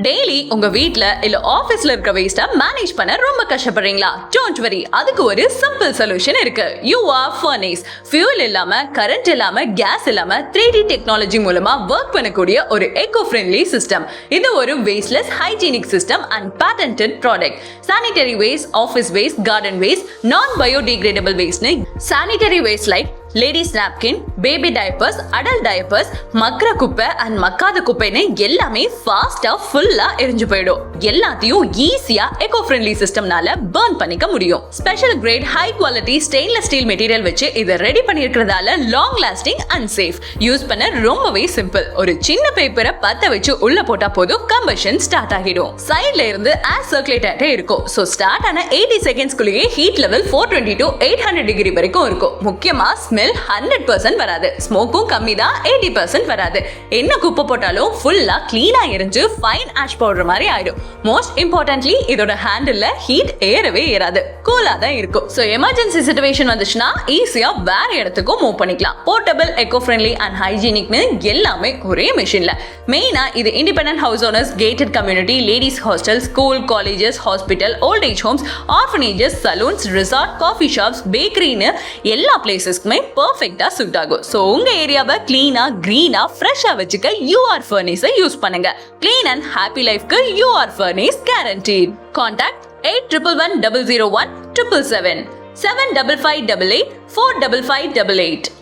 Daily உங்க வீட்ல இல்ல ஆபீஸ்ல இருக்க வேஸ்ட மேனேஜ் பண்ண ரொம்ப கஷ்டப்படுறீங்களா? டோன்ட் வரி, அதுக்கு ஒரு சிம்பிள் சொல்யூஷன் இருக்கு. UR Furnace. ஃபியூல் இல்லாம, கரண்ட் இல்லாம, கேஸ் இல்லாம 3D டெக்னாலஜி மூலமா ஒர்க் பண்ணக்கூடிய ஒரு எக்கோ ஃப்ரெண்ட்லி சிஸ்டம். இது ஒரு wasteless hygienic system and patented product. Sanitary waste, office waste, garden waste, non biodegradable வேஸ்ட்னு sanitary waste like ladies napkin, baby diapers, adult diapers, மக்கிற குப்பை அண்ட் மக்காத குப்பைன்னு எல்லாமே ஃபாஸ்டா ஃபுல்லா எரிஞ்சு போயிடும். எல்லாத்தையும் ஈஸியா எக்கோ ஃப்ரெண்ட்லி சிஸ்டம்னால பர்ன் பண்ணிக்க முடியும். Special grade high quality stainless steel material வச்சு இதை ரெடி பண்ணிருக்கிறதால long lasting and safe. Use பண்ண ரொம்பவே சிம்பிள். ஒரு சின்ன பேப்பரை பத்த வச்சு உள்ள போட்டா போதும் கம்பஷன் ஸ்டார்ட் ஆகிடும். சைட்ல இருந்து ஏர் சர்க்குலேட் ஆகிட்டே இருக்கும். ஸோ ஸ்டார்ட் ஆன 80 செகண்ட்ஸ்குள்ளேயே ஹீட் லெவல் 420 to 800 டிகிரி வரைக்கும் இருக்கும். முக்கியமா ஸ்மெல் 100% வராது. ஸ்மோக்கும் கம்மி தான், 80% வராது. என்ன குப்பை போட்டாலும் ஃபுல்லா கிளீனா எரிஞ்சு ஃபைன் ஆஷ் பவுடர் மாதிரி ஆயிடும். மோஸ்ட் இம்பார்ட்டன்ட்லி இதோட ஹேண்டில்ல ஹீட் ஏறவே ஏறாது, கூலா தான் இருக்கும். சோ எமர்ஜென்சி சிச்சுவேஷன் வந்துச்சுன்னா ஈஸியா வேற இடத்துக்கும் மூவ் பண்ணிக்கலாம். போர்ட்டபிள், எக்கோ ஃப்ரெண்ட்லி அண்ட் ஹைஜீனிக்னு எல்லாமே ஒரே மெஷின்ல. மெயினா இது independent house owners, gated community, ladies hostel, school, colleges, hospital, old age homes, orphanages, saloons, resort, coffee shops, பேக்கரின்னு எல்லா பிளேசஸ்க்குமே பர்ஃபெக்ட்டா சூட் ஆகும். சோ உங்க ஏரியாவை கிளீனா, கிரீனா, ஃப்ரெஷ்ஷா வச்சுக்க UR Furnace யூஸ் பண்ணுங்க. கிளீன் அண்ட் ஹாப்பி லைஃப்க்கு UR Furnace guaranteed. Contact 8111 001 777 75588 45588.